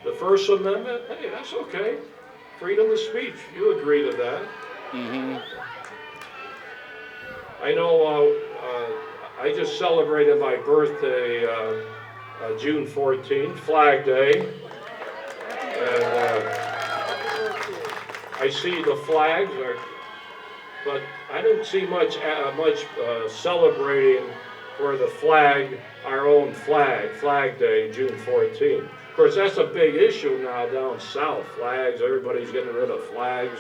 The First Amendment, hey, that's okay. Freedom of speech, you agree to that. Mm-hmm. I know I just celebrated my birthday June 14th, Flag Day. And I see the flags, but I don't see much celebrating for the flag, our own flag, Flag Day, June 14th. Of course, that's a big issue now down south, flags, everybody's getting rid of flags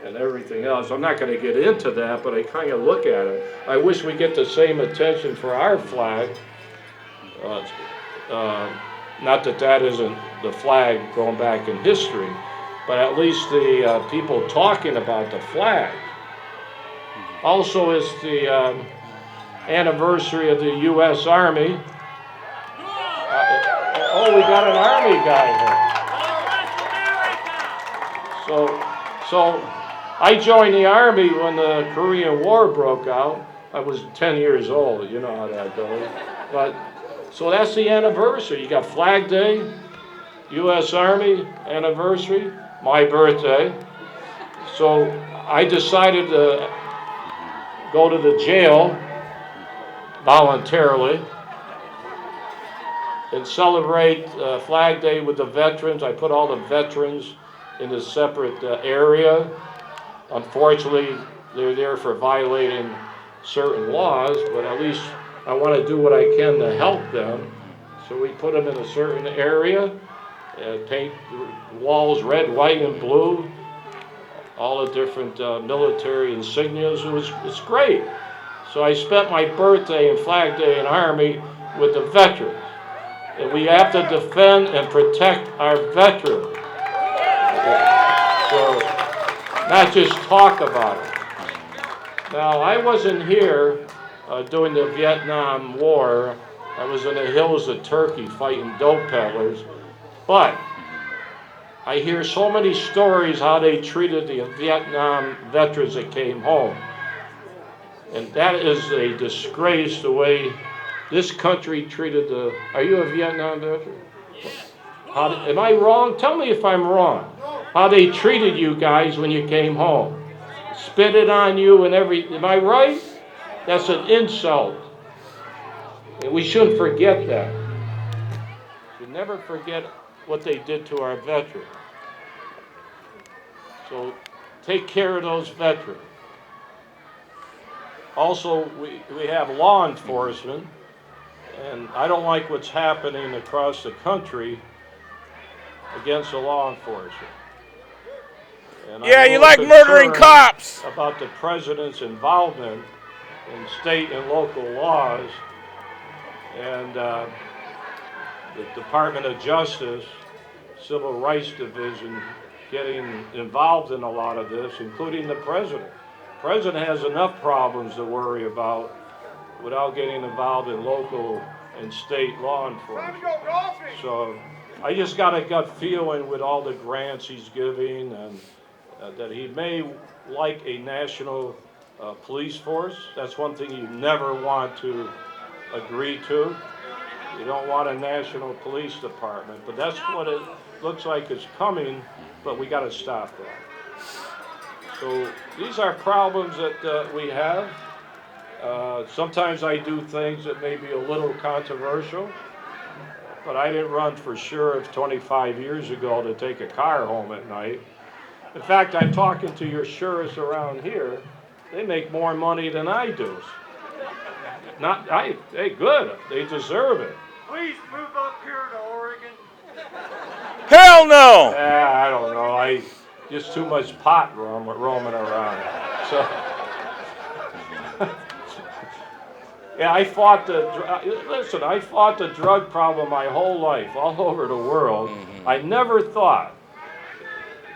and everything else. I'm not going to get into that, but I kind of look at it. I wish we get the same attention for our flag. Not that that isn't the flag going back in history, but at least the people talking about the flag. Also, is the anniversary of the U.S. Army. Oh, we got an Army guy here. So I joined the Army when the Korean War broke out. I was 10 years old, you know how that goes. But so that's the anniversary. You got Flag Day, U.S. Army anniversary, my birthday. So I decided to go to the jail voluntarily and celebrate Flag Day with the veterans. I put all the veterans in a separate area. Unfortunately, they're there for violating certain laws, but at least I want to do what I can to help them. So we put them in a certain area, paint the walls red, white, and blue, all the different military insignias. It's great. So I spent my birthday and Flag Day in Army with the veterans. And we have to defend and protect our veterans. So, not just talk about it. Now, I wasn't here during the Vietnam War. I was in the hills of Turkey fighting dope peddlers. But I hear so many stories how they treated the Vietnam veterans that came home. And that is a disgrace the way this country treated the... Are you a Vietnam veteran? Am I wrong? Tell me if I'm wrong. How they treated you guys when you came home. Spit it on you and everything. Am I right? That's an insult. And we shouldn't forget that. We never forget what they did to our veterans. So take care of those veterans. Also, we have law enforcement, and I don't like what's happening across the country against the law enforcement. And Yeah, you like murdering cops. About the president's involvement in state and local laws, and the Department of Justice, Civil Rights Division, getting involved in a lot of this, including the president. The president has enough problems to worry about without getting involved in local and state law enforcement. So I just got a gut feeling with all the grants he's giving, and that he may like a national police force. That's one thing you never want to agree to. You don't want a national police department, but that's what it looks like is coming, but we got to stop that. So these are problems that we have. Sometimes I do things that may be a little controversial, but I didn't run for sheriff 25 years ago to take a car home at night. In fact, I'm talking to your sheriffs around here. They make more money than I do. Hey, good. They deserve it. Please move up here to Oregon. Hell no! Yeah, I don't know. Just too much pot roaming around. So, yeah, I fought the drug problem my whole life, all over the world. Mm-hmm. I never thought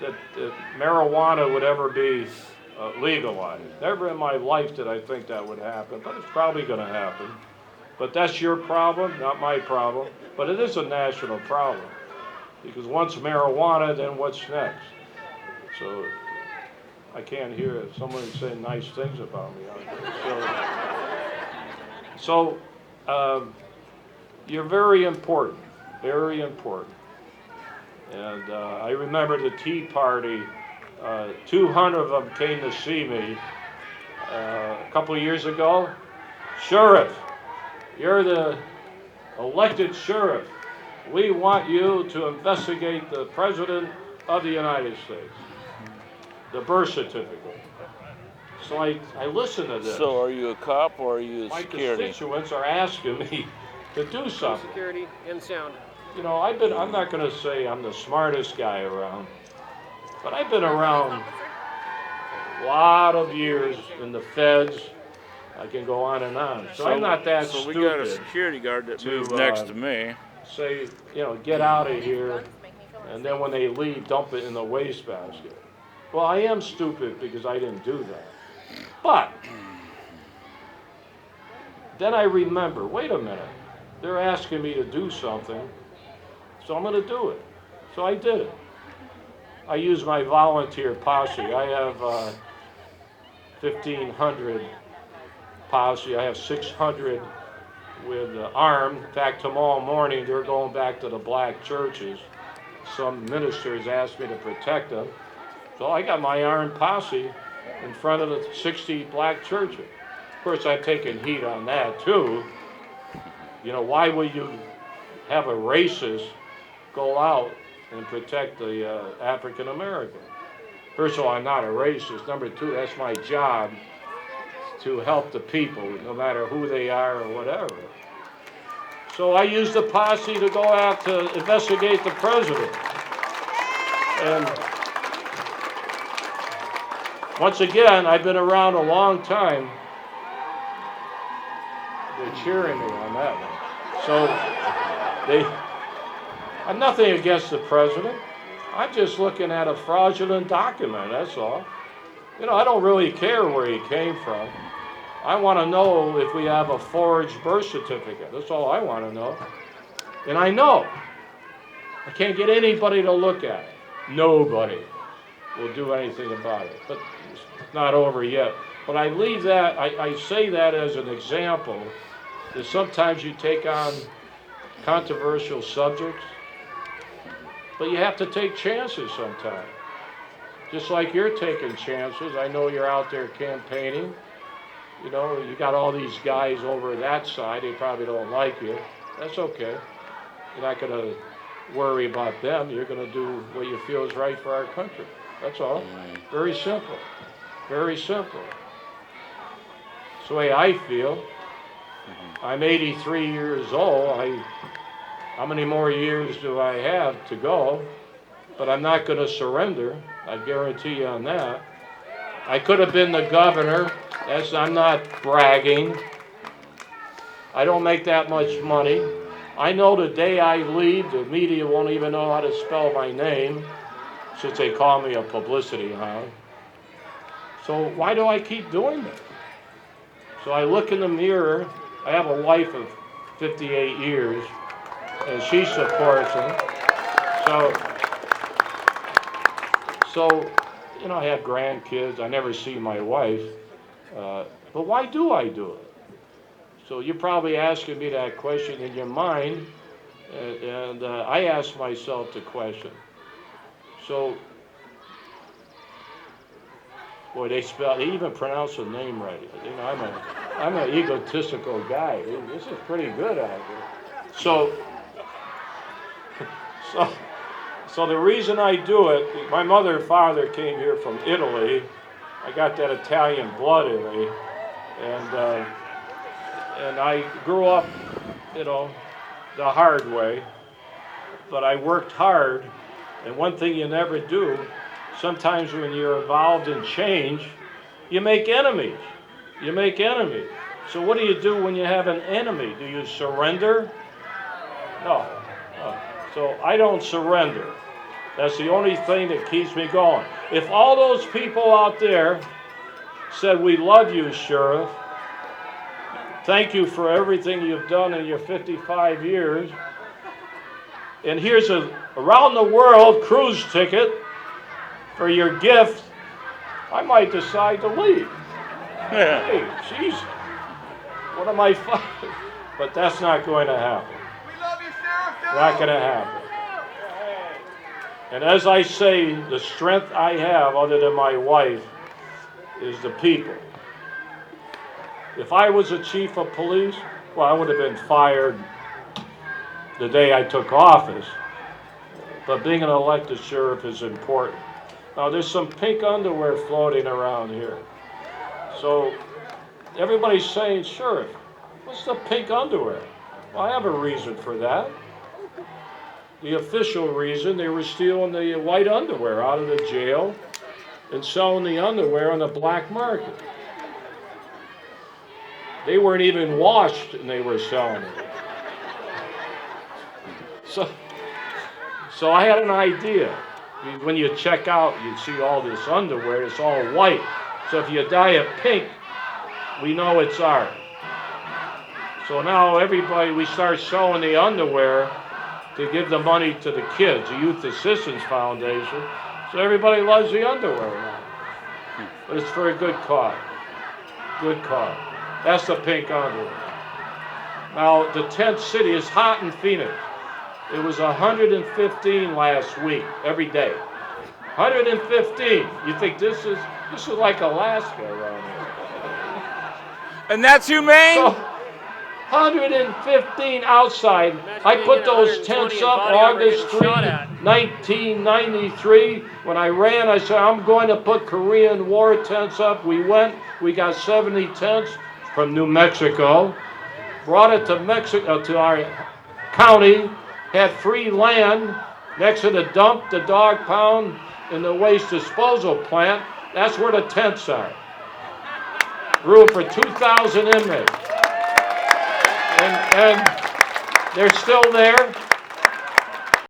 that marijuana would ever be legalized. Never in my life did I think that would happen, but it's probably going to happen. But that's your problem, not my problem. But it is a national problem, because once marijuana, then what's next? So I can't hear someone saying nice things about me out there. So you're very important, very important. And I remember the Tea Party, 200 of them came to see me a couple of years ago. Sheriff, you're the elected sheriff. We want you to investigate the President of the United States, the birth certificate. So I listened to this. So are you a cop or are you a My security? constituents are asking me to do something. Security and sound. You know, I'm not going to say I'm the smartest guy around, but I've been around a lot of years in the feds. I can go on and on. So I'm not that so stupid. we got a security guard that moves next to me. Say, you know, get out of here, and then when they leave, dump it in the wastebasket. Well, I am stupid because I didn't do that. But then I remember, wait a minute, they're asking me to do something, so I'm going to do it. So I did it. I used my volunteer posse. I have 1,500 posse. I have 600 with armed. In fact, tomorrow morning they're going back to the black churches. Some ministers asked me to protect them. So I got my armed posse in front of the 60 black churches. Of course, I've taken heat on that too. You know, why would you have a racist go out and protect the African American? First of all, I'm not a racist. Number two, that's my job, to help the people, no matter who they are or whatever. So I used the posse to go out to investigate the president. And once again, I've been around a long time. They're cheering me on that one. So I'm nothing against the president. I'm just looking at a fraudulent document, that's all. You know, I don't really care where he came from. I want to know if we have a forged birth certificate. That's all I want to know. And I know. I can't get anybody to look at it. Nobody will do anything about it. But it's not over yet. But I leave that, I say that as an example, that sometimes you take on controversial subjects, but you have to take chances sometimes. Just like you're taking chances. I know you're out there campaigning. You know, you got all these guys over that side. They probably don't like you. That's okay. You're not going to worry about them. You're going to do what you feel is right for our country. That's all. Very simple. Very simple. It's the way I feel. I'm 83 years old. How many more years do I have to go? But I'm not going to surrender. I guarantee you on that. I could have been the governor. I'm not bragging. I don't make that much money. I know the day I leave, the media won't even know how to spell my name, since they call me a publicity hound. So why do I keep doing it? So I look in the mirror. I have a wife of 58 years, and she supports me. So, you know, I have grandkids. I never see my wife. But why do I do it? So you're probably asking me that question in your mind, and I ask myself the question. So, boy, they even pronounce the name right. You know, I'm an egotistical guy. This is pretty good out here. So the reason I do it, my mother and father came here from Italy. I got that Italian blood in me, and I grew up, you know, the hard way. But I worked hard, and one thing you never do, sometimes when you're involved in change, you make enemies. You make enemies. So what do you do when you have an enemy? Do you surrender? No. So I don't surrender. That's the only thing that keeps me going. If all those people out there said, "We love you, Sheriff. Thank you for everything you've done in your 55 years. And here's a around the world cruise ticket for your gift," I might decide to leave. Hey, jeez, what am I fighting? But that's not going to happen. We love you, Sheriff. Not going to happen. And as I say, the strength I have, other than my wife, is the people. If I was a chief of police, well, I would have been fired the day I took office. But being an elected sheriff is important. Now, there's some pink underwear floating around here. So everybody's saying, Sheriff, what's the pink underwear? Well, I have a reason for that. The official reason, they were stealing the white underwear out of the jail and selling the underwear on the black market. They weren't even washed and they were selling it. So I had an idea. When you check out, you see all this underwear, it's all white. So if you dye it pink, we know it's ours. So now we start selling the underwear to give the money to the kids, the Youth Assistance Foundation. So everybody loves the underwear now. But it's for a good cause. Good cause. That's the pink underwear. Now, the tent city is hot in Phoenix. It was 115 last week, every day. 115. You think this is like Alaska around here. And that's humane? So, 115 outside. I put those tents up August 3, 1993. When I ran, I said, I'm going to put Korean War tents up. We went. We got 70 tents from New Mexico. Brought it to Mexico, to our county. Had free land next to the dump, the dog pound, and the waste disposal plant. That's where the tents are. Room for 2,000 inmates. And they're still there.